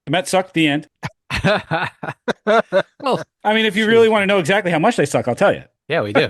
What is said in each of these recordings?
The Mets suck. The end. Well, I mean, if you shoot. really want to know exactly how much they suck, I'll tell you. Yeah, we do.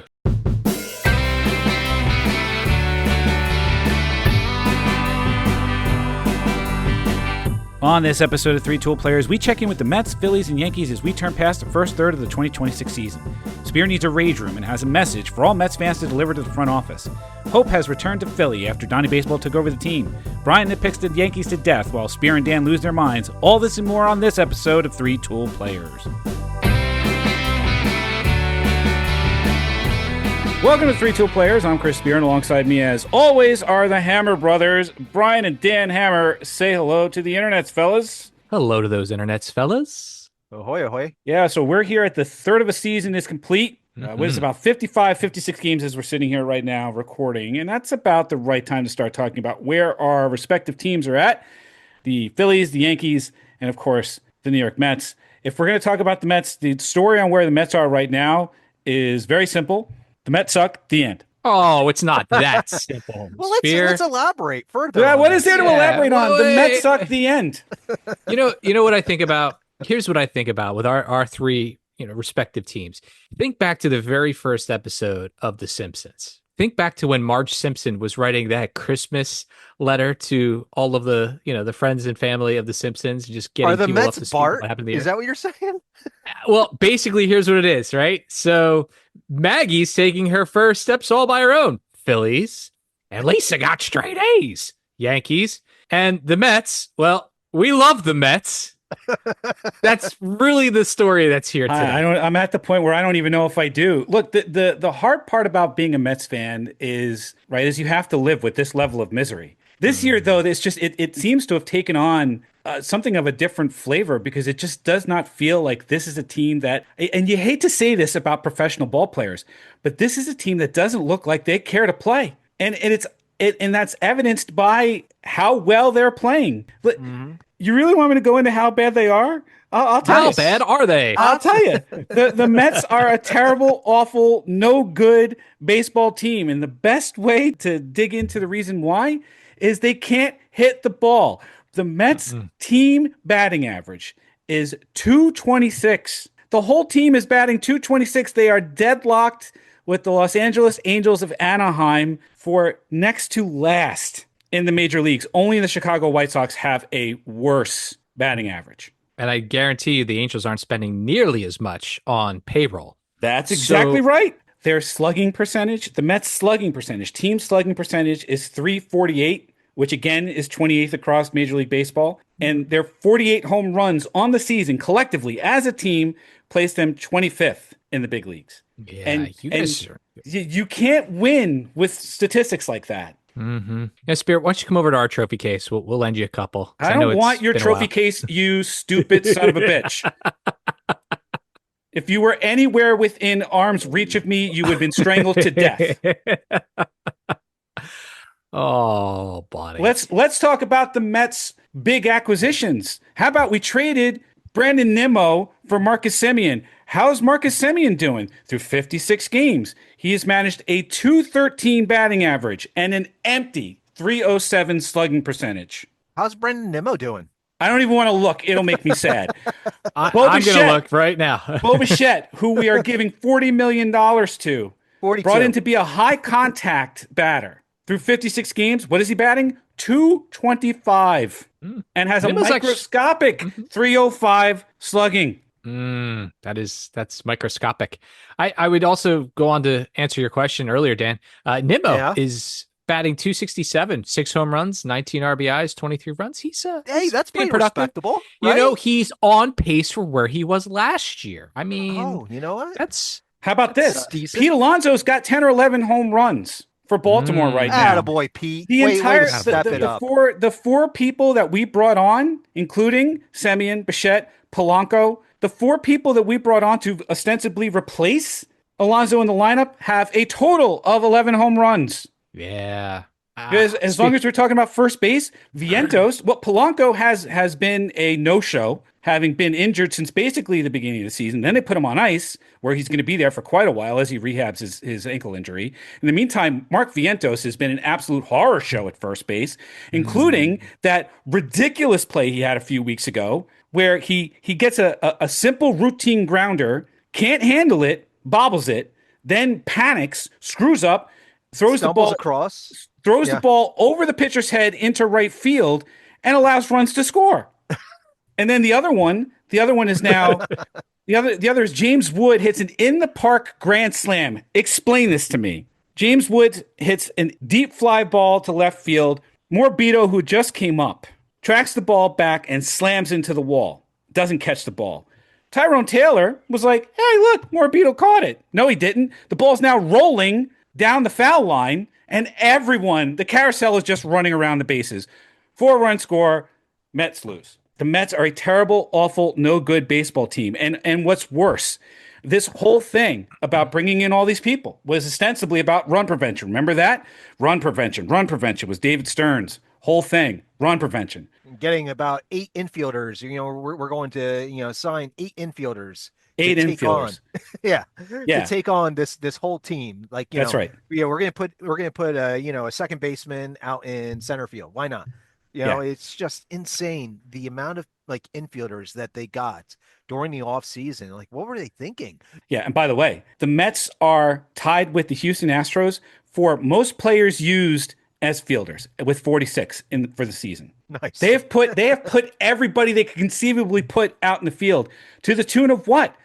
On this episode of Three Tool Players, we check in with the Mets, Phillies, and Yankees as we turn past the first third of the 2026 season. Spear needs a rage room and has a message for all Mets fans to deliver to the front office. Hope has returned to Philly after Donnie Baseball took over the team. Brian nitpicks the Yankees to death while Spear and Dan lose their minds. All this and more on this episode of Three Tool Players. Welcome to Three Tool Players. I'm Chris Spear, and alongside me, as always, are the Hammer brothers, Brian and Dan Hammer. Say hello to the internets, fellas. Hello to those internets, fellas. Ahoy, ahoy. Yeah, so we're here at the third of a season is complete. It's about 55, 56 games as we're sitting here right now recording, and that's about the right time to start talking about where our respective teams are at. The Phillies, the Yankees, and of course, the New York Mets. If we're going to talk about the Mets, the story on where the Mets are right now is very simple. The Mets suck. The end. Oh, it's not that simple. Well, Spear. let's elaborate further. Yeah, on what this. is there to elaborate on? The Mets suck. The end. You know what I think about? Here's what I think about with our three, respective teams. Think back to the very first episode of The Simpsons. Think back to when Marge Simpson was writing that Christmas letter to all of the, the friends and family of The Simpsons, just getting Are the people up Mets to speed Bart? what happened to the Is that what you're saying? Well, basically, here's what it is, right? So Maggie's taking her first steps all by her own. Phillies, and Lisa got straight A's. Yankees, and the Mets. Well, we love the Mets. That's really the story that's here today. I'm at the point where I don't even know if I do. Look, the hard part about being a Mets fan is you have to live with this level of misery. This year, though, it seems to have taken on something of a different flavor because it just does not feel like this is a team that, and you hate to say this about professional ball players, but this is a team that doesn't look like they care to play. And that's evidenced by how well they're playing. You really want me to go into how bad they are? I'll tell you. How bad are they? I'll tell you. The Mets are a terrible, awful, no good baseball team. And the best way to dig into the reason why is they can't hit the ball. The Mets team batting average is 226. The whole team is batting 226. They are deadlocked with the Los Angeles Angels of Anaheim for next to last in the major leagues. Only the Chicago White Sox have a worse batting average. And I guarantee you the Angels aren't spending nearly as much on payroll. That's exactly right. Their slugging percentage, the Mets slugging percentage, team slugging percentage is 348, which again is 28th across Major League Baseball. And their 48 home runs on the season collectively as a team place them 25th in the big leagues. Yeah, you can't win with statistics like that. Mm-hmm. Yeah, Spirit, why don't you come over to our trophy case? We'll lend you a couple. I don't want your trophy case, you stupid son of a bitch. If you were anywhere within arm's reach of me, you would have been strangled to death. Oh, buddy. Let's talk about the Mets' big acquisitions. How about we traded Brandon Nimmo for Marcus Semien? How's Marcus Semien doing? Through 56 games, he has managed a 213 batting average and an empty 307 slugging percentage. How's Brendan Nimmo doing? I don't even want to look. It'll make me sad. I'm going to look right now. Bo Bichette, who we are giving $40 million to, 42. brought in to be a high contact batter. Through 56 games, what is he batting? 225 and has a Nimmo's microscopic 305 slugging. That's microscopic. I would also go on to answer your question earlier, Dan. Nimmo is batting 267, 6 home runs, 19 RBIs, 23 runs. He's that's pretty productive. Respectable. Right? He's on pace for where he was last year. I mean, you know what? How about this? Decent. Pete Alonso's got 10 or 11 home runs for Baltimore right now. Attaboy, Pete. The entire step the four people that we brought on, including Semien, Bichette, Polanco, the 4 people that we brought on to ostensibly replace Alonso in the lineup have a total of 11 home runs. Yeah. Because as long as we're talking about first base, Vientos, Polanco has been a no-show, having been injured since basically the beginning of the season. Then they put him on ice, where he's going to be there for quite a while as he rehabs his ankle injury. In the meantime, Mark Vientos has been an absolute horror show at first base, including that ridiculous play he had a few weeks ago where he gets a simple routine grounder, can't handle it, bobbles it, then panics, screws up, throws the Stumbles ball across. throws the Yeah. ball over the pitcher's head into right field and allows runs to score. And then the other one is now the other is James Wood hits an in the park grand slam. Explain this to me. James Wood hits a deep fly ball to left field. Morbido, who just came up, tracks the ball back and slams into the wall. Doesn't catch the ball. Tyrone Taylor was like, hey, look, Morbido caught it. No, he didn't. The ball's now rolling down the foul line, and everyone, the carousel is just running around the bases. 4-run score, Mets lose. The Mets are a terrible, awful, no good baseball team. And what's worse, this whole thing about bringing in all these people was ostensibly about run prevention. Remember that? Run prevention. Run prevention was David Stern's whole thing. Run prevention. Getting about 8 infielders. We're going to, sign 8 infielders to 8 take on. infielders. Yeah. Yeah. To take on this whole team. Like, That's right. Yeah, we're gonna put a second baseman out in center field. Why not? Yeah. It's just insane the amount of like infielders that they got during the off season. Like, what were they thinking? Yeah, and by the way, the Mets are tied with the Houston Astros for most players used as fielders with 46 for the season. Nice. They have put everybody they could conceivably put out in the field to the tune of what?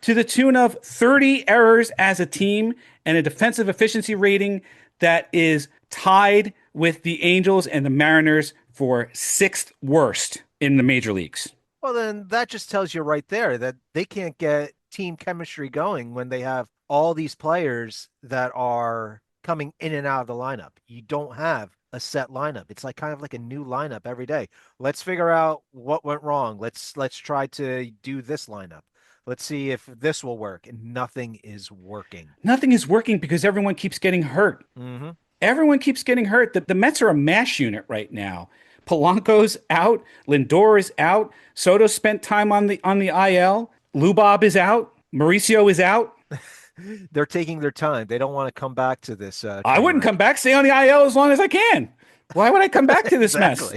To the tune of 30 errors as a team and a defensive efficiency rating that is tied with the Angels and the Mariners for 6th worst in the major leagues. Well, then that just tells you right there that they can't get team chemistry going when they have all these players that are coming in and out of the lineup. You don't have a set lineup. It's like kind of like a new lineup every day. Let's figure out what went wrong. Let's try to do this lineup. Let's see if this will work. And nothing is working. Nothing is working because everyone keeps getting hurt. Mm-hmm. Everyone keeps getting hurt. The Mets are a mash unit right now. Polanco's out. Lindor is out. Soto spent time on the IL. Lubob is out. Mauricio is out. They're taking their time. They don't want to come back to this. I wouldn't come back. Stay on the IL as long as I can. Why would I come back to this mess?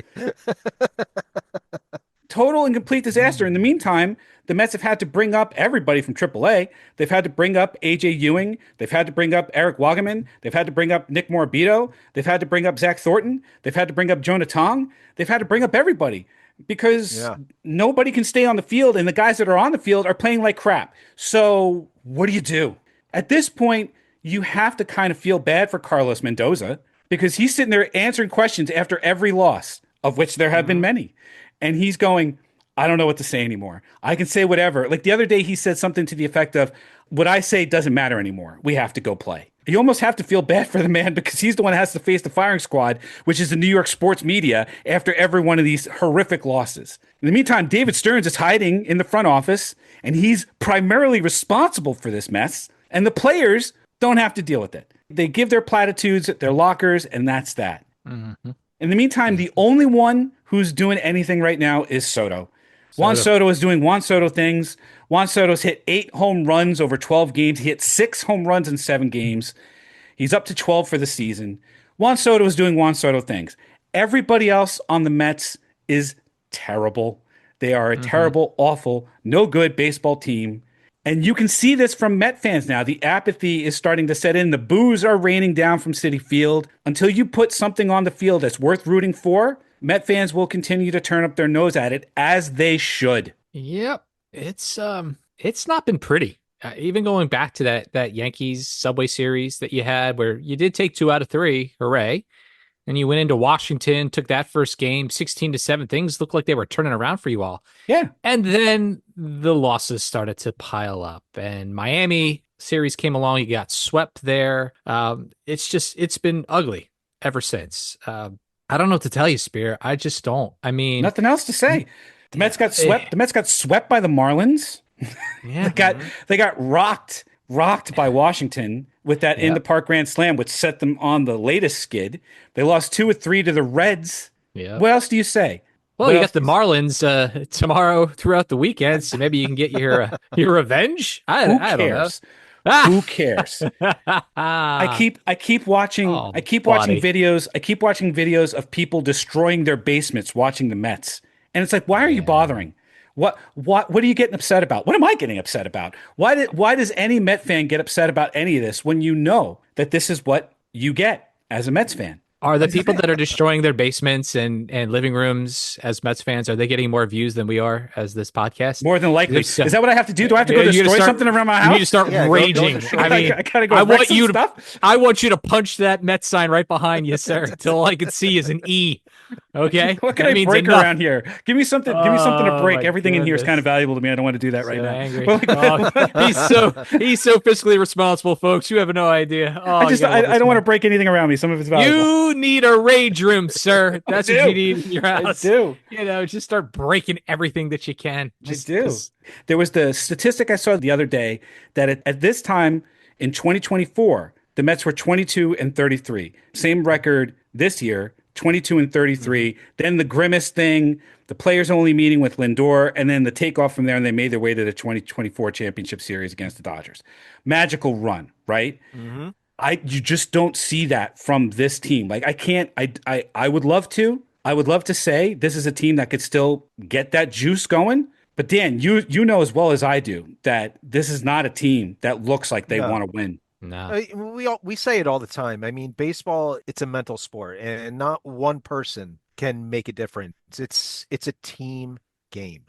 Total and complete disaster. In the meantime, the Mets have had to bring up everybody from AAA. They've had to bring up AJ Ewing. They've had to bring up Eric Wagaman. They've had to bring up Nick Morbido. They've had to bring up Zach Thornton. They've had to bring up Jonah Tong. They've had to bring up everybody because nobody can stay on the field, and the guys that are on the field are playing like crap. So what do? At this point, you have to kind of feel bad for Carlos Mendoza because he's sitting there answering questions after every loss, of which there have been many. And he's going, I don't know what to say anymore. I can say whatever. Like the other day, he said something to the effect of, what I say doesn't matter anymore. We have to go play. You almost have to feel bad for the man because he's the one that has to face the firing squad, which is the New York sports media, after every one of these horrific losses. In the meantime, David Stearns is hiding in the front office, and he's primarily responsible for this mess. And the players don't have to deal with it. They give their platitudes at their lockers, and that's that. Mm-hmm. In the meantime, the only one who's doing anything right now is Soto. Juan Soto is doing Juan Soto things. Juan Soto's hit 8 home runs over 12 games. He hit 6 home runs in 7 games. He's up to 12 for the season. Juan Soto is doing Juan Soto things. Everybody else on the Mets is terrible. They are a terrible, awful, no good baseball team. And you can see this from Met fans now. The apathy is starting to set in. The boos are raining down from Citi Field. Until you put something on the field that's worth rooting for, Met fans will continue to turn up their nose at it, as they should. Yep. It's not been pretty. Even going back to that Yankees Subway Series that you had where you did take 2 out of 3, hooray. And you went into Washington, took that first game, 16-7. Things looked like they were turning around for you all. Yeah. And then the losses started to pile up. And Miami series came along. You got swept there. It's been ugly ever since. I don't know what to tell you, Spear. I just don't. I mean, nothing else to say. The Mets got swept. The Mets got swept by the Marlins. Yeah. they got rocked by Washington with that in the park grand slam, which set them on the latest skid. They lost 2 or 3 to the Reds. Yeah. What else do you say? Well, you got the Marlins tomorrow throughout the weekend, so maybe you can get your revenge. I don't know. Who cares? I keep watching videos. I keep watching videos of people destroying their basements watching the Mets. And it's like, why are you bothering? What are you getting upset about? What am I getting upset about? Why does any Met fan get upset about any of this when you know that this is what you get as a Mets fan? Are the people that are destroying their basements and living rooms as Mets fans, are they getting more views than we are as this podcast? More than likely. So, Is that what I have to do? Do I have to go you gotta destroy start, something around my you need to house? start Yeah, go raging. destroy I mean, I gotta go I wreck want some you to, stuff. I want you to punch that Mets sign right behind you, sir, till all I can see is an E. Okay, What can that I means break enough. around here? Give me something. Give me something to Oh break. my Everything in here is kind of goodness. valuable to me. I don't want to do that right So now. angry. But Oh, he's so fiscally responsible, folks. You have no idea. Oh, you gotta love I this don't want to man. break anything around me. Some of it's valuable. You need a rage room, sir. I That's what you do. need in your I house. do. Just start breaking everything that you can. I Just do. because. There was the statistic I saw the other day that at this time in 2024, the Mets were 22 and 33. Same record this year, 22 and 33. Then the grimace thing, the players only meeting with Lindor, and then the takeoff from there, and they made their way to the 2024 championship series against the Dodgers. Magical run, right? Mm-hmm. You just don't see that from this team. Like I can't I would love to. I would love to say this is a team that could still get that juice going. But Dan, you know as well as I do that this is not a team that looks like they No. want to win. No. We say it all the time. I mean, baseball, it's a mental sport, and not one person can make a difference. It's a team game.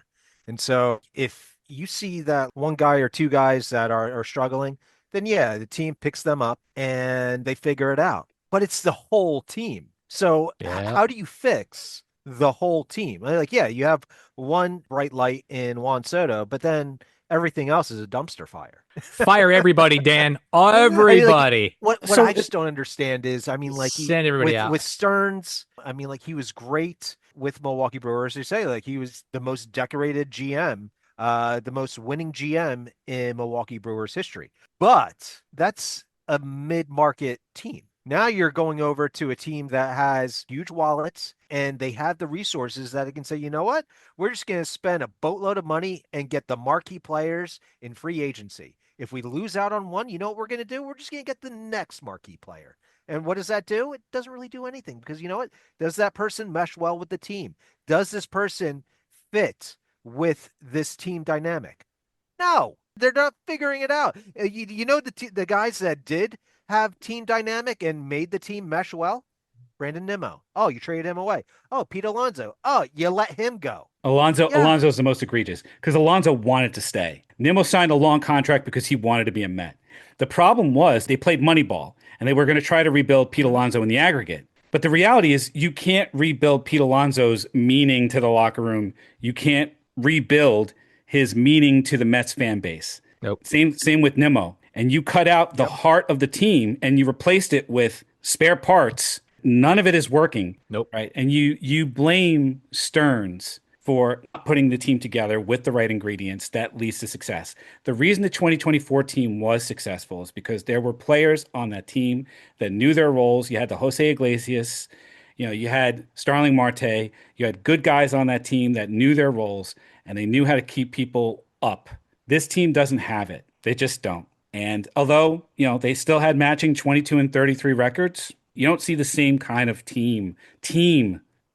And so if you see that one guy or two guys that are struggling, then yeah, the team picks them up and they figure it out. But it's the whole team. So Yeah. how do you fix the whole team? Like, yeah, you have one bright light in Juan Soto, but then everything else is a dumpster fire. Fire everybody, Dan. I mean, like, Everybody. what So I just don't understand is, I mean, like Send everybody out. with Stearns, I mean, like he was great with Milwaukee Brewers. They say like he was the most decorated GM, the most winning GM in Milwaukee Brewers history. But that's a mid-market team. Now you're going over to a team that has huge wallets and they have the resources that they can say, you know what? We're just going to spend a boatload of money and get the marquee players in free agency. If we lose out on one, you know what we're going to do? We're just going to get the next marquee player. And what does that do? It doesn't really do anything because you know what? Does that person mesh well with the team? Does this person fit with this team dynamic? No, they're not figuring it out. You know the guys that did have team dynamic and made the team mesh well? Brandon Nimmo. Oh, you traded him away. Oh, Pete Alonso. Oh, you let him go. Yeah. Alonso is the most egregious because Alonso wanted to stay. Nimmo signed a long contract because he wanted to be a Met. The problem was they played Moneyball and they were going to try to rebuild Pete Alonso in the aggregate. But the reality is you can't rebuild Pete Alonso's meaning to the locker room. You can't rebuild his meaning to the Mets fan base. Nope. Same with Nimmo. And you cut out the heart of the team and you replaced it with spare parts. None of it is working. Nope. Right. And you blame Stearns for putting the team together with the right ingredients that leads to success. The reason the 2024 team was successful is because there were players on that team that knew their roles. You had the Jose Iglesias, you had Starling Marte, you had good guys on that team that knew their roles and they knew how to keep people up. This team doesn't have it. They just don't. And although, they still had matching 22 and 33 records, you don't see the same kind of team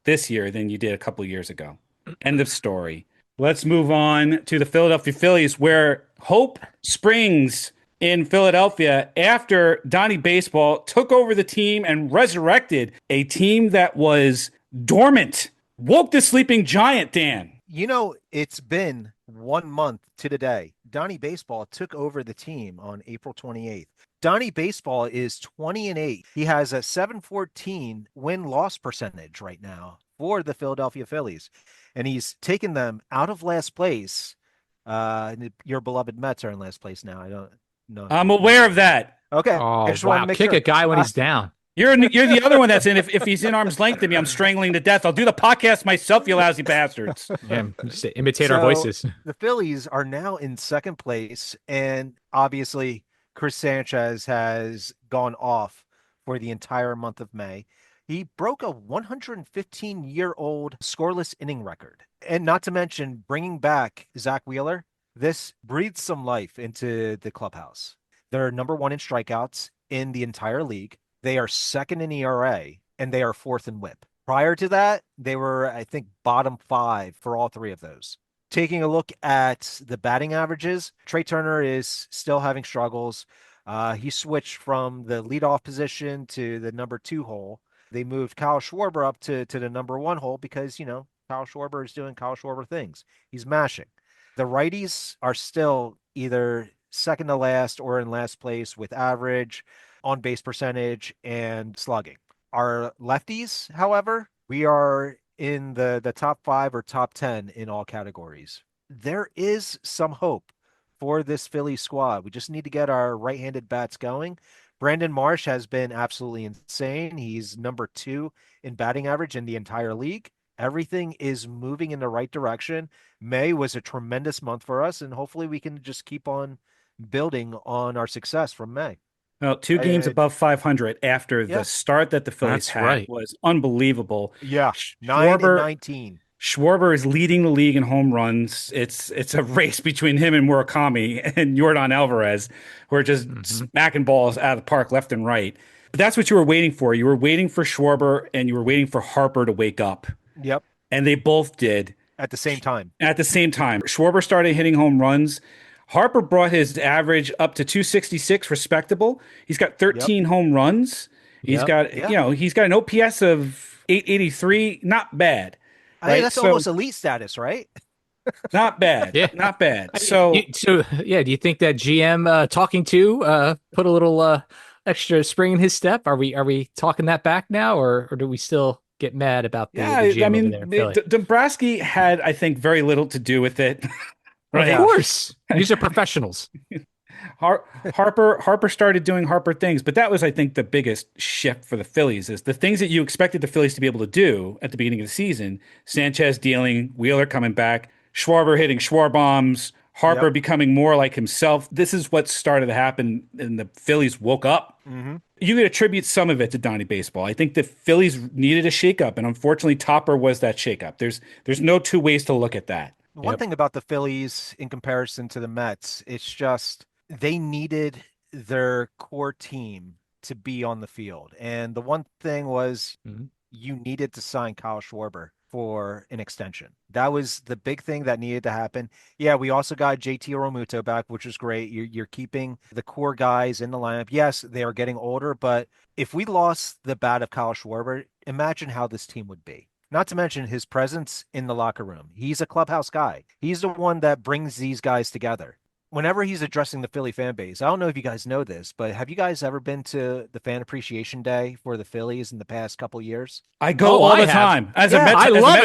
this year than you did a couple years ago. End of story. Let's move on to the Philadelphia Phillies, where hope springs in Philadelphia after Donnie Baseball took over the team and resurrected a team that was dormant. Woke the sleeping giant, Dan. It's been 1 month to the day. Donnie Baseball took over the team on April 28th. Donnie Baseball is 20-8. He has a 714 win-loss percentage right now for the Philadelphia Phillies. And he's taken them out of last place. Your beloved Mets are in last place now. I don't know. I'm aware of that. Okay. Oh, I just wow. want to make Kick sure. a guy when he's down. You're the other one that's in. If he's in arm's length of me, I'm strangling to death. I'll do the podcast myself, you lousy bastards. Yeah, just imitate our voices. The Phillies are now in second place, and obviously Chris Sanchez has gone off for the entire month of May. He broke a 115-year-old scoreless inning record. And not to mention bringing back Zach Wheeler, this breathes some life into the clubhouse. They're number one in strikeouts in the entire league. They are second in ERA, and they are fourth in WHIP. Prior to that, they were, I think, bottom 5 for all three of those. Taking a look at the batting averages, Trey Turner is still having struggles. He switched from the leadoff position to the number 2 hole. They moved Kyle Schwarber up to the number 1 hole because, Kyle Schwarber is doing Kyle Schwarber things. He's mashing. The righties are still either second to last or in last place with average, on base percentage, and slugging. Our lefties, however, we are in the top 5 or top 10 in all categories. There is some hope for this Philly squad. We just need to get our right-handed bats going. Brandon Marsh has been absolutely insane. He's number 2 in batting average in the entire league. Everything is moving in the right direction. May was a tremendous month for us, and hopefully we can just keep on building on our success from May. Well, 2 games above 500 after Yeah. the start that the Phillies That's had right. was unbelievable. Yeah, 9 and Schwarber 19. Schwarber is leading the league in home runs. It's a race between him and Murakami and Yordan Alvarez, who are just smacking balls out of the park left and right. But that's what you were waiting for. You were waiting for Schwarber and you were waiting for Harper to wake up. Yep, And they both did at the same time. at the same time. Schwarber started hitting home runs. Harper brought his average up to 266, respectable. He's got 13 home runs. He's Yep. got, Yeah. he's got an OPS of 883, not bad. I think Right? that's So almost elite status, right? not bad. Yeah. Not bad. So Do you think that GM talking to put a little extra spring in his step? Are we talking that back now, or do we still get mad about the GM I over mean, there in Philly? Dombrowski had, I think, very little to do with it. Right? Of course, these are professionals. Harper started doing Harper things, but that was, I think, the biggest shift for the Phillies is the things that you expected the Phillies to be able to do at the beginning of the season. Sanchez dealing, Wheeler coming back, Schwarber hitting Schwar bombs, Harper Yep. becoming more like himself. This is what started to happen, and the Phillies woke up. Mm-hmm. You could attribute some of it to Donnie Baseball. I think the Phillies needed a shakeup, and unfortunately, Topper was that shakeup. There's no two ways to look at that. One thing about the Phillies in comparison to the Mets, it's just they needed their core team to be on the field. And the one thing was you needed to sign Kyle Schwarber for an extension. That was the big thing that needed to happen. Yeah, we also got JT Realmuto back, which is great. You're keeping the core guys in the lineup. Yes, they are getting older, but if we lost the bat of Kyle Schwarber, imagine how this team would be. Not to mention his presence in the locker room. He's a clubhouse guy. He's the one that brings these guys together. Whenever he's addressing the Philly fan base, I don't know if you guys know this, but have you guys ever been to the Fan Appreciation Day for the Phillies in the past couple years? I go all the time. As a Met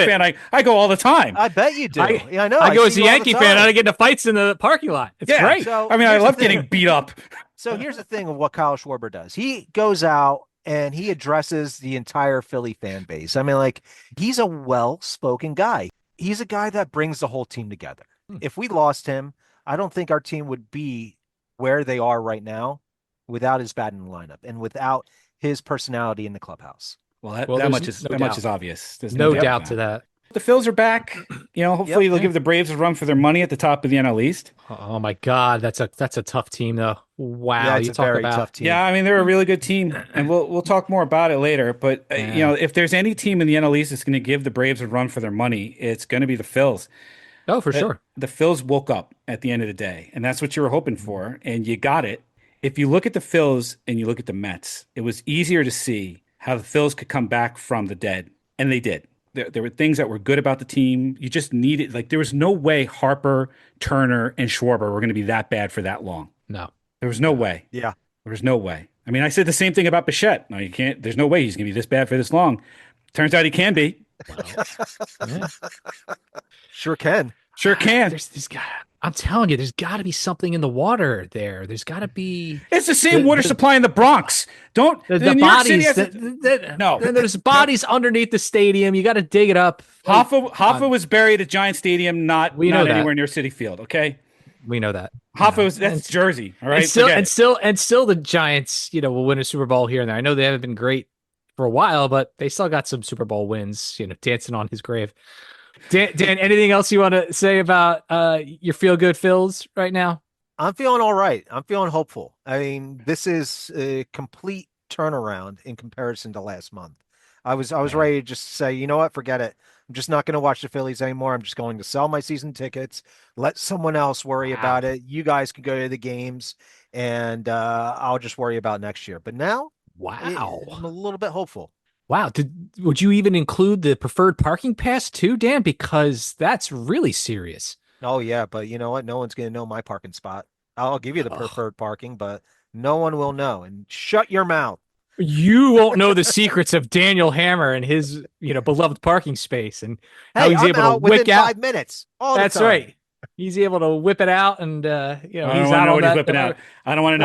fan, I go all the time. I bet you do. I know. I go see as a you all the Yankee fan, and I time. get into fights in the parking lot. It's Yeah. great. So I mean, I here's the love getting thing. beat up. So here's the thing of what Kyle Schwarber does. He goes out and he addresses the entire Philly fan base. I mean, like, he's a well-spoken guy. He's a guy that brings the whole team together. If we lost him, I don't think our team would be where they are right now without his bat in the lineup and without his personality in the clubhouse. Well, that there's much is no that much doubt. is obvious. There's No doubt doubt about to it. that. The Phils are back. Hopefully they'll Yep. give the Braves a run for their money at the top of the NL East. Oh my God, that's a tough team though. Wow, Yeah, it's you a talk very about tough team. Yeah, I mean they're a really good team, and we'll talk more about it later. But if there's any team in the NL East that's going to give the Braves a run for their money, it's going to be the Phils. Oh, for sure. The Phils woke up at the end of the day, and that's what you were hoping for, and you got it. If you look at the Phils and you look at the Mets, it was easier to see how the Phils could come back from the dead, and they did. There were things that were good about the team. You just needed, there was no way Harper, Turner, and Schwarber were going to be that bad for that long. No. There was no way. Yeah. There was no way. I mean, I said the same thing about Bichette. No, you can't. There's no way he's going to be this bad for this long. Turns out he can be. Yeah. Sure can. Sure can. There's got. I'm telling you, there's got to be something in the water there. There's got to be. It's the same water supply in the Bronx. Don't The New York City bodies. has no. There's bodies underneath the stadium. You got to dig it up. Hoffa was buried at Giant Stadium, not know that. anywhere near Citi Field. Okay, We know that. Hoffa was that's Jersey. All right, And still, the Giants, will win a Super Bowl here and there. I know they haven't been great for a while, but they still got some Super Bowl wins. Dancing on his grave. Dan, anything else you want to say about your feel good Phils right now? I'm feeling all right. I'm feeling hopeful. I mean, this is a complete turnaround in comparison to last month. I was ready to just say, you know what, forget it. I'm just not going to watch the Phillies anymore. I'm just going to sell my season tickets, let someone else worry about Wow. it. You guys can go to the games, and I'll just worry about next year. But now I'm Wow. a little bit hopeful. Wow. Would you even include the preferred parking pass too, Dan? Because that's really serious. Oh yeah, but you know what? No one's going to know my parking spot. I'll give you the Oh, preferred parking, but no one will know. And shut your mouth. you won't know the secrets of Daniel Hammer and his, beloved parking space and how Hey, he's I'm able to out whip within out. 5 minutes all the That's time. right. He's able to whip it out and I don't he's want to out know on what he's that. whipping out. I don't want to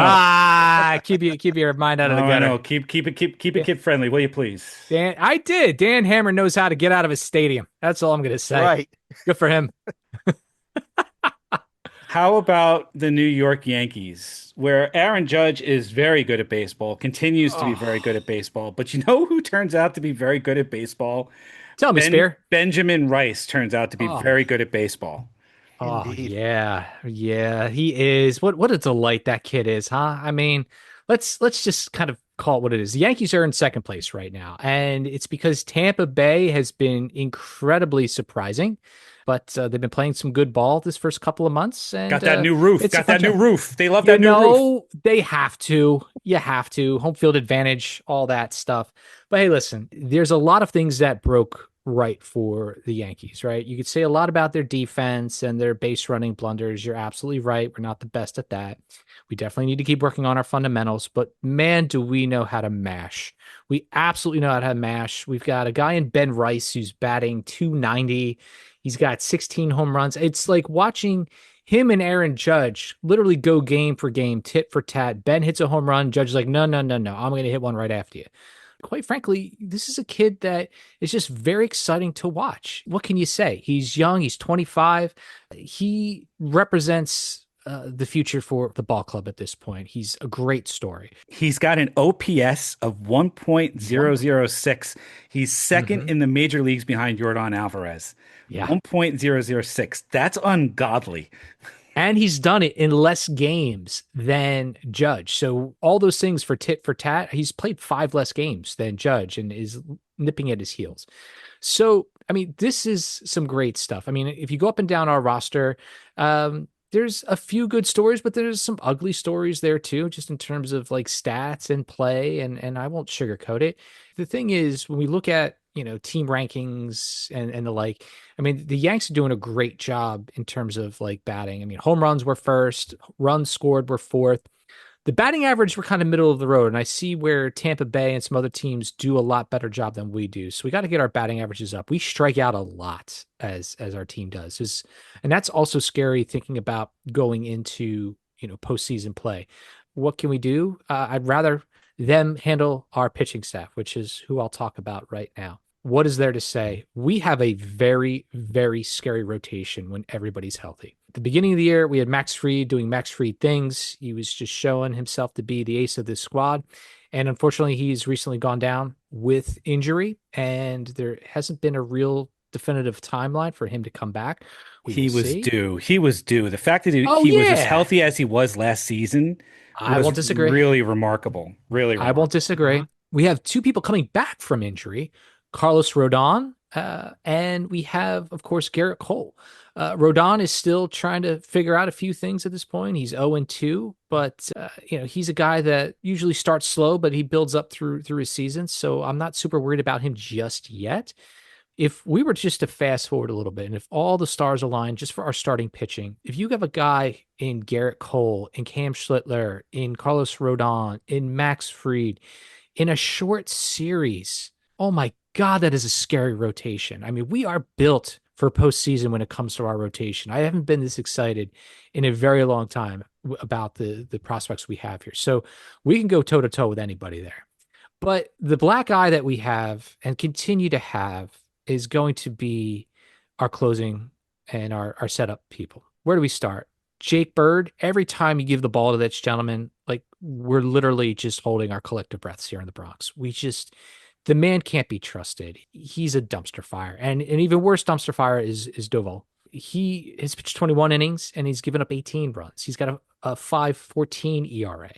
know. Keep your mind out of the All right, no, gutter. keep it Yeah, kid friendly, will you please? I did. Dan Hammer knows how to get out of his stadium. That's all I'm going to say. Right. Good for him. How about the New York Yankees, where Aaron Judge is very good at baseball, continues to be very good Oh, at baseball, but you know who turns out to be very good at baseball? tell me, Spear. Benjamin Rice turns out to be Oh, very good at baseball. oh Indeed. yeah, he is. What a delight that kid is, huh? I mean, let's just kind of call it what it is. The Yankees are in second place right now, and it's because Tampa Bay has been incredibly surprising, but they've been playing some good ball this first couple of months, and Got that new roof. it's a Got fun that new challenge. roof. They love that new roof. They have to. You have to. Home field advantage, all that stuff. But hey, listen, there's a lot of things that broke right for the Yankees, right? You could say a lot about their defense and their base running blunders. You're absolutely right. We're not the best at that. We definitely need to keep working on our fundamentals, but man, do we know how to mash. We absolutely know how to mash. We've got a guy in Ben Rice who's batting 290. He's got 16 home runs. It's like watching him and Aaron Judge literally go game for game, tit for tat. Ben hits a home run. Judge is like, no, no, no, no. I'm going to hit one right after you. Quite frankly, this is a kid that is just very exciting to watch. What can you say? He's young. He's 25. He represents the future for the ball club at this point. He's a great story. He's got an OPS of One. 1.006. He's second Mm-hmm. in the major leagues behind Yordan Alvarez. Yeah. 1.006. That's ungodly. And he's done it in less games than Judge. So all those things for tit for tat, he's played 5 less games than Judge and is nipping at his heels. So, I mean, this is some great stuff. I mean, if you go up and down our roster, there's a few good stories, but there's some ugly stories there too, just in terms of like stats and play. And I won't sugarcoat it. The thing is, when we look at team rankings and the like, I mean, the Yanks are doing a great job in terms of like batting. I mean, home runs were first, runs scored were fourth. The batting average were kind of middle of the road, and I see where Tampa Bay and some other teams do a lot better job than we do. So we got to get our batting averages up. We strike out a lot as our team does, and that's also scary thinking about going into postseason play. What can we do? I'd rather them handle our pitching staff, which is who I'll talk about right now. What is there to say? We have a very, very scary rotation when everybody's healthy. At the beginning of the year, we had Max Fried doing Max Fried things. He was just showing himself to be the ace of this squad. And unfortunately, he's recently gone down with injury, and there hasn't been a real definitive timeline for him to come back. We will He was see. due. He was due. The fact that Oh, he was as yeah. healthy as he was last season I was won't disagree. really remarkable. Really I won't remarkable. disagree. We have 2 people coming back from injury, Carlos Rodon, and we have, of course, Garrett Cole. Rodon is still trying to figure out a few things at this point. He's 0-2, but he's a guy that usually starts slow, but he builds up through his season. So I'm not super worried about him just yet. If we were just to fast forward a little bit, and if all the stars align just for our starting pitching, if you have a guy in Garrett Cole, in Cam Schlittler, in Carlos Rodon, in Max Fried, in a short series, oh my God, that is a scary rotation. I mean, we are built for postseason when it comes to our rotation. I haven't been this excited in a very long time about the prospects we have here. So we can go toe to toe with anybody there. But the black eye that we have and continue to have is going to be our closing and our setup people. Where do we start? Jake Bird, every time you give the ball to that gentleman, like we're literally just holding our collective breaths here in the Bronx. The man can't be trusted. He's a dumpster fire. And an even worse dumpster fire is Doval. He has pitched 21 innings and he's given up 18 runs. He's got a 5.14 ERA.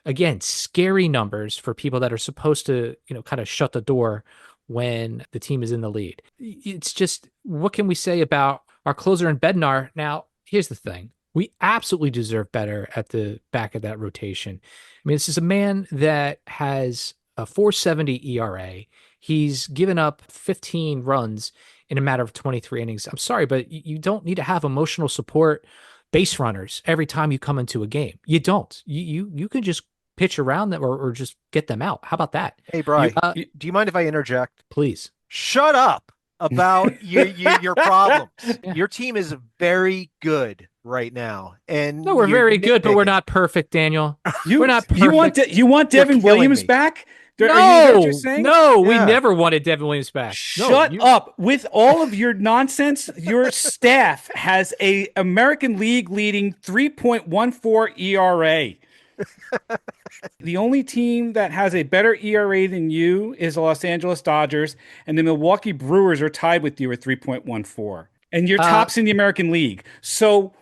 Again, scary numbers for people that are supposed to, kind of shut the door when the team is in the lead. It's just, what can we say about our closer in Bednar? Now, here's the thing. We absolutely deserve better at the back of that rotation. I mean, this is a man that has a 4.70 ERA. He's given up 15 runs in a matter of 23 innings. I'm sorry, but you don't need to have emotional support base runners every time you come into a game. You don't. You can just pitch around them or just get them out. How about that? Hey, Bri, do you mind if I interject? Please. Shut up about your problems. Yeah. Your team is very good right now, and No, we're you're very good, but we're nitpicking. not perfect, Daniel. You, We're not you want perfect. you want You're Devin killing Williams me. back? Are you No, what you're saying? no, we Yeah. never wanted Devin Williams back. No, Shut up with all of your nonsense. Your staff has a American League leading 3.14 ERA. The only team that has a better ERA than you is the Los Angeles Dodgers, and the Milwaukee Brewers are tied with you at 3.14. And you're tops in the American League. So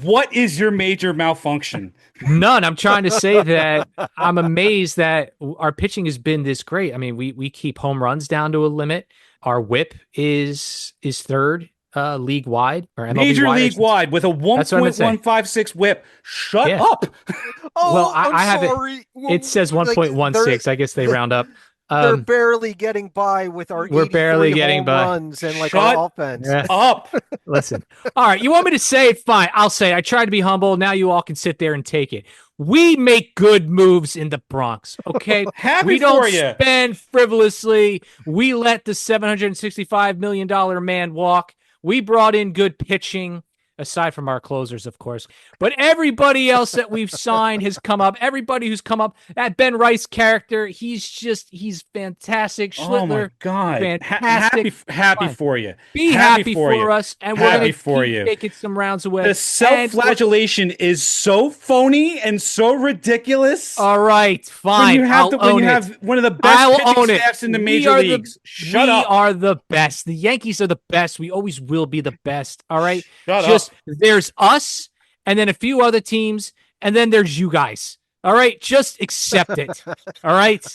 what is your major malfunction? None. I'm trying to say that I'm amazed that our pitching has been this great. I mean, we keep home runs down to a limit. Our WHIP is third league wide or MLB Major wide, league wide with a That's what I'm saying. 1.156 whip. Shut Yeah. up. Oh, Well, I I'm have it. sorry. It says Like, 1.16. I guess they round up. They're barely getting by with our We're barely 83 getting home by. runs and like Shut our offense. Yeah. Up. Listen. All right. You want me to say it? Fine. I'll say it. I tried to be humble. Now you all can sit there and take it. We make good moves in the Bronx. Okay. Happy We don't for you. spend frivolously. We let the $765 million man walk. We brought in good pitching, aside from our closers, of course. But everybody else that we've signed has come up. Everybody who's come up, that Ben Rice character, he's fantastic. Oh my Schlittler, God. fantastic. Happy Fine. for you. Be happy for you. us, and we're Happy going to for keep you. taking some rounds away. The And self-flagellation is so phony and so ridiculous. all right, fine. when you have I'll when own you it. have one of the best I'll pitching own it. staffs in the We major are leagues. Shut we up. are the best. The Yankees are the best. We always will be the best. All right. Shut Just up. there's us, and then a few other teams, and then there's you guys. All right. Just accept it. All right.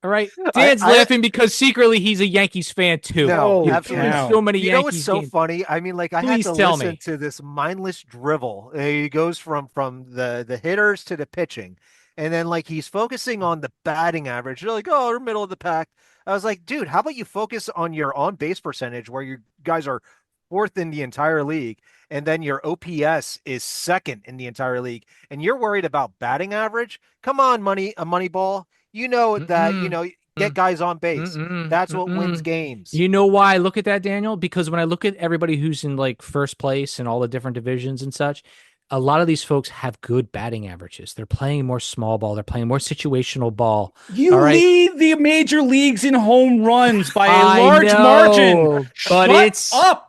All right. Dan's I- laughing because secretly he's a Yankees fan too. No, Holy absolutely. cow. So many You know what's Yankees so games. funny? I mean, like I had Please to tell listen me. to this mindless drivel. He goes from the hitters to the pitching, and then like he's focusing on the batting average. They're like, oh, we're middle of the pack. I was like, dude, how about you focus on your on base percentage, where you guys are fourth in the entire league, and then your OPS is second in the entire league, and you're worried about batting average? Come on, Moneyball. You know that get guys on base. That's what wins games. You know why I look at that, Daniel? Because when I look at everybody who's in like first place in all the different divisions and such, a lot of these folks have good batting averages. They're playing more small ball. They're playing more situational ball. You all right? lead the major leagues in home runs by a I large know, margin. but Shut it's up.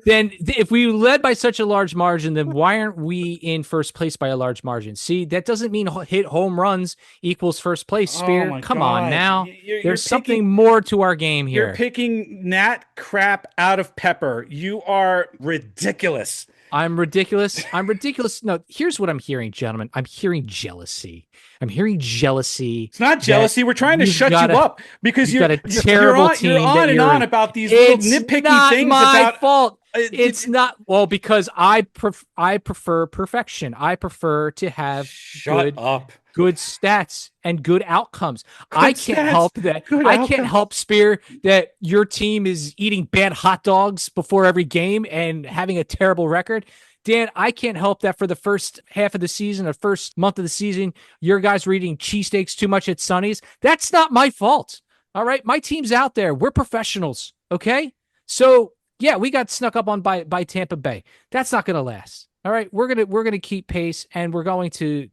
Then if we led by such a large margin, then why aren't we in first place by a large margin? See, that doesn't mean hit home runs equals first place, Spear. my Come on God. now. You're There's something picking- more to our game You're here. picking Nat crap out of Pepper. You are ridiculous. I'm ridiculous. I'm ridiculous. No, here's what I'm hearing, gentlemen. I'm hearing jealousy. I'm hearing jealousy. It's not jealousy. We're trying to you've shut got you a- up because you've you're got a terrible you're team on that and you're- on about these little It's nitpicky not things my about fault. it- It's not because I prefer perfection. I prefer to have Shut up. good stats and good outcomes. I can't stats, help that. good I can't outcomes. help, Spear, that your team is eating bad hot dogs before every game and having a terrible record. Dan, I can't help that for the first half of the season, or first month of the season, your guys were eating cheesesteaks too much at Sonny's. That's not my fault. All right. My team's out there. We're professionals. Okay. So yeah, we got snuck up on by Tampa Bay. That's not going to last. All right. We're going to keep pace, and we're going to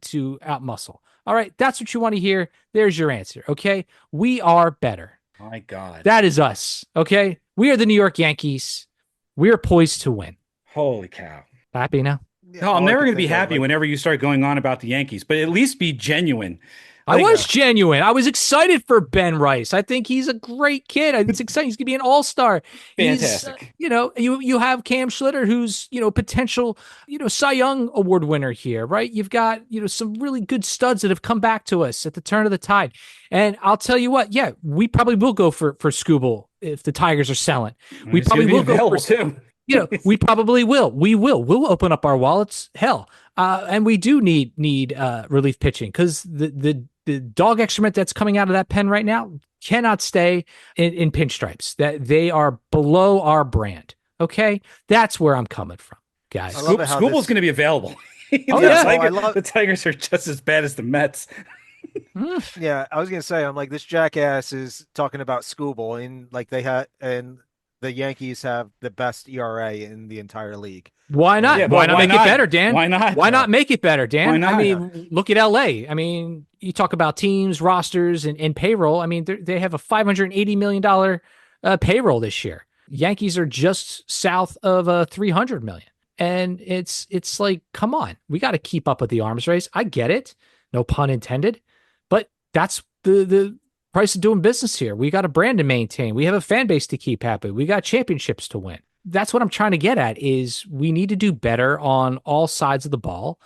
outmuscle. All right. That's what you want to hear. There's your answer. Okay. We are better. My God. That is us. Okay. We are the New York Yankees. We are poised to win. Holy cow. Happy now? No, I'm never going to be happy whenever you start going on about the Yankees, but at least be genuine. I was genuine. I was excited for Ben Rice. I think he's a great kid. It's exciting. He's going to be an all-star. Fantastic. You have Cam Schlitter, who's, potential, Cy Young Award winner here, right? You've got, some really good studs that have come back to us at the turn of the tide. And I'll tell you what, yeah, we probably will go for Skubal if the Tigers are selling. We It's probably gonna be will go available for, too. we probably will. We'll open up our wallets. Hell, and we do need relief pitching because the dog excrement that's coming out of that pen right now cannot stay in pinstripes. That they are below our brand. Okay, that's where I'm coming from, guys. I love it how Scooble's this- going to be available. Oh, The yeah. I love- the Tigers are just as bad as the Mets. Yeah, I was gonna say, I'm like, this jackass is talking about Scooble, and like and the Yankees have the best ERA in the entire league. Why not? Yeah, Why but not why make it not? better, Dan? Why not? Why not make it better, Dan? Why not? I mean, look at LA. I mean, you talk about teams, rosters, and payroll. I mean, they have a $580 million payroll this year. Yankees are just south of $300 million. And it's like, come on, we got to keep up with the arms race. I get it, no pun intended, but that's the price of doing business here. We got a brand to maintain. We have a fan base to keep happy. We got championships to win. That's what I'm trying to get at is we need to do better on all sides of the ball.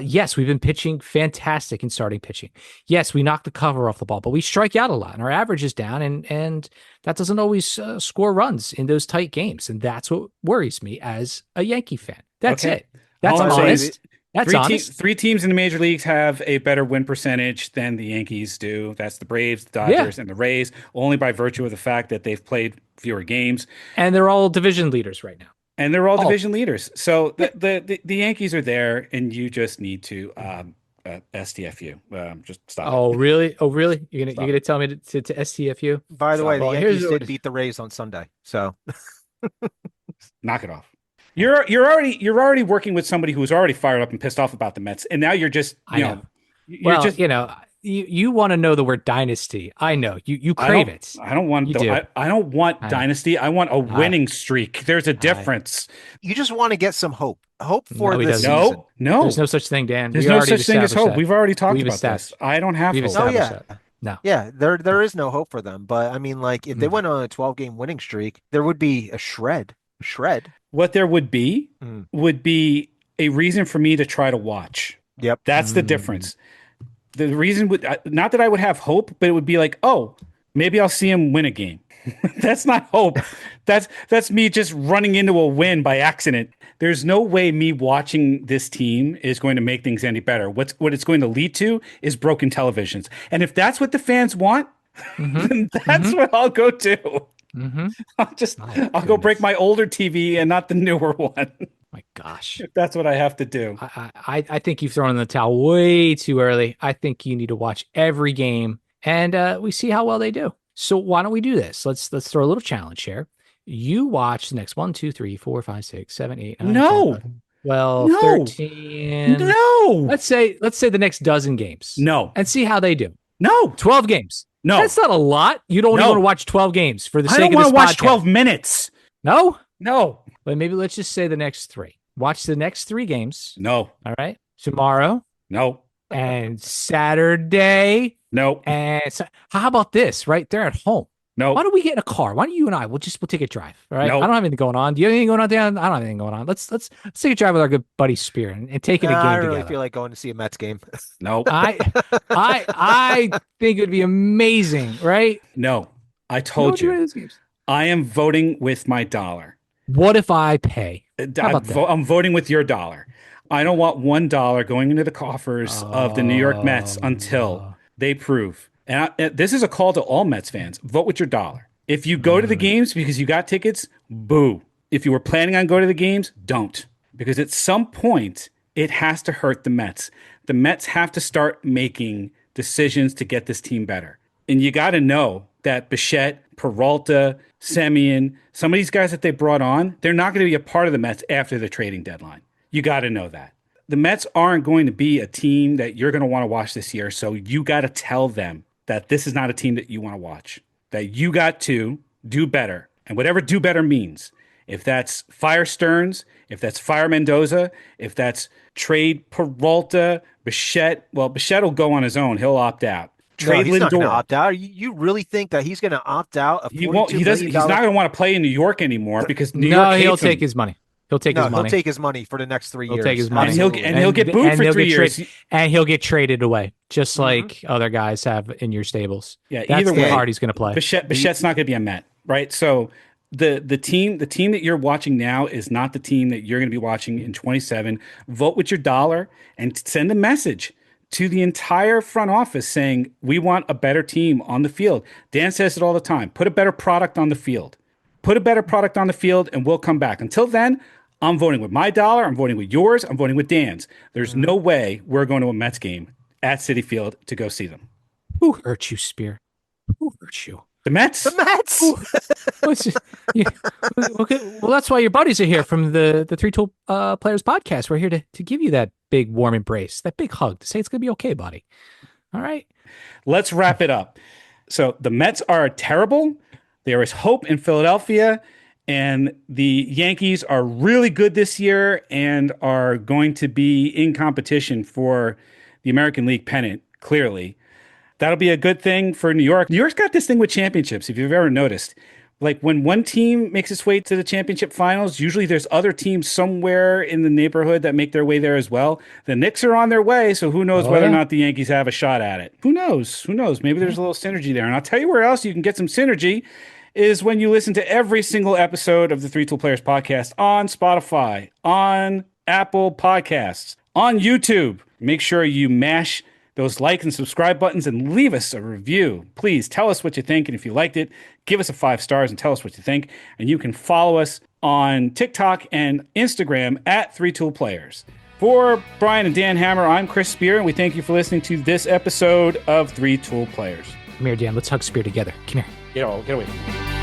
Yes, we've been pitching fantastic in starting pitching. Yes, we knock the cover off the ball, but we strike out a lot and our average is down and that doesn't always score runs in those tight games. And that's what worries me as a Yankee fan. That's Okay. it. That's All I'm saying honest. is That's honest. Three teams in the major leagues have a better win percentage than the Yankees do. That's the Braves, the Dodgers, and the Rays, only by virtue of the fact that they've played fewer games. And they're all division leaders right now. And they're all division leaders. So the Yankees are there, and you just need to STFU. Just stop. Oh, really? Oh, really? You're Stop. gonna tell me to STFU? By the way, the Well, Yankees here's did what- beat the Rays on Sunday, so Knock it off. You're already working with somebody who's already fired up and pissed off about the Mets, and now you're just I know. you're Well, just you want to know the word dynasty. I know. You crave it. I don't want You do. I don't want I know. dynasty. I want a winning streak. There's a difference. you just want to get some hope for No, he this doesn't. season. No, There's no such thing, Dan. there's We no already such thing as established hope. that. We've already talked We've about established. this. I don't have We've hope. established yeah. that. No. Yeah, there is no hope for them. But I mean, like, if they went on a 12-game winning streak, there would be a shred. What there would be a reason for me to try to watch. Yep. That's the difference. The reason would not that I would have hope, but it would be like, oh, maybe I'll see him win a game. That's not hope. That's me just running into a win by accident. There's no way me watching this team is going to make things any better. What it's going to lead to is broken televisions. And if that's what the fans want, then that's what I'll go to. I'll go break my older TV and not the newer one. My gosh. If that's what I have to do. I think you've thrown in the towel way too early. I think you need to watch every game and we see how well they do. So why don't we do this? Let's throw a little challenge here. You watch the next 1, 2, 3, 4, 5, 6, 7, 8, 9, No. 10, 11, 12, No. 13. No. Let's say the next dozen games. No. And see how they do. No. 12 games. No. That's not a lot. You don't No. even want to watch 12 games for the I sake don't of want this to watch podcast. 12 minutes. No? No. But maybe let's just say the next 3. Watch the next 3 games. No. All right. Tomorrow No. and Saturday. No. And how about this? Right there at home. No. Why don't we get in a car? Why don't you and we'll take a drive? All right. No. I don't have anything going on. Do you have anything going on, Dan? I don't have anything going on. Let's take a drive with our good buddy Spear and take in a game I really together. feel like going to see a Mets game. No. I think it would be amazing, right? No. I told You know you. what these games? I am voting with my dollar. What if I pay? How about that? I'm voting with your dollar. I don't want $1 going into the coffers of the New York Mets until they prove. And this is a call to all Mets fans. Vote with your dollar. If you go to the games because you got tickets, boo. If you were planning on going to the games, don't. Because at some point, it has to hurt the Mets. The Mets have to start making decisions to get this team better. And you got to know that Bichette, Peralta, Semien, some of these guys that they brought on, they're not going to be a part of the Mets after the trading deadline. You got to know that. The Mets aren't going to be a team that you're going to want to watch this year. So you got to tell them that this is not a team that you want to watch, that you got to do better. And whatever do better means, if that's fire Stearns, if that's fire Mendoza, if that's trade Peralta, Bichette, well, Bichette will go on his own. He'll opt out. Trade He's not going to Lindor. opt out. You really think that he's going to opt out of He won't. He doesn't. He's not going to want to play in New York anymore because New York hates he'll him. take his money. He'll take his money. He'll take his money for the next 3 years. He'll take his money. Absolutely. And he'll get booed for he'll 3 get years. and he'll get traded away, just like other guys have in your stables. Yeah, That's either the way, card he's going to play. Bichette's not going to be a Met. right? So the team that you're watching now is not the team that you're going to be watching in 27. Vote with your dollar and send a message to the entire front office saying we want a better team on the field. Dan says it all the time. Put a better product on the field. Put a better product on the field and we'll come back. Until then, I'm voting with my dollar. I'm voting with yours. I'm voting with Dan's. There's no way we're going to a Mets game at Citi Field to go see them. Who hurt you, Spear? Who hurt you? The Mets? The Mets. Well, that's why your buddies are here from the Three Tool Players podcast. We're here to give you that big warm embrace, that big hug to say it's going to be okay, buddy. All right. Let's wrap it up. So the Mets are terrible. There is hope in Philadelphia. And the Yankees are really good this year and are going to be in competition for the American League pennant, clearly. That'll be a good thing for New York. New York's got this thing with championships, if you've ever noticed. Like when one team makes its way to the championship finals, usually there's other teams somewhere in the neighborhood that make their way there as well. The Knicks are on their way, so who knows whether or not the Yankees have a shot at it. Who knows? Who knows? Maybe there's a little synergy there. And I'll tell you where else you can get some synergy is when you listen to every single episode of the Three Tool Players podcast on Spotify, on Apple Podcasts, on YouTube. Make sure you mash those like and subscribe buttons and leave us a review. Please tell us what you think. And if you liked it, give us a 5 stars and tell us what you think. And you can follow us on TikTok and Instagram at Three Tool Players. For Brian and Dan Hammer, I'm Chris Spear, and we thank you for listening to this episode of Three Tool Players. Come here, Dan. Let's hug Spear together. Come here. Get away from me.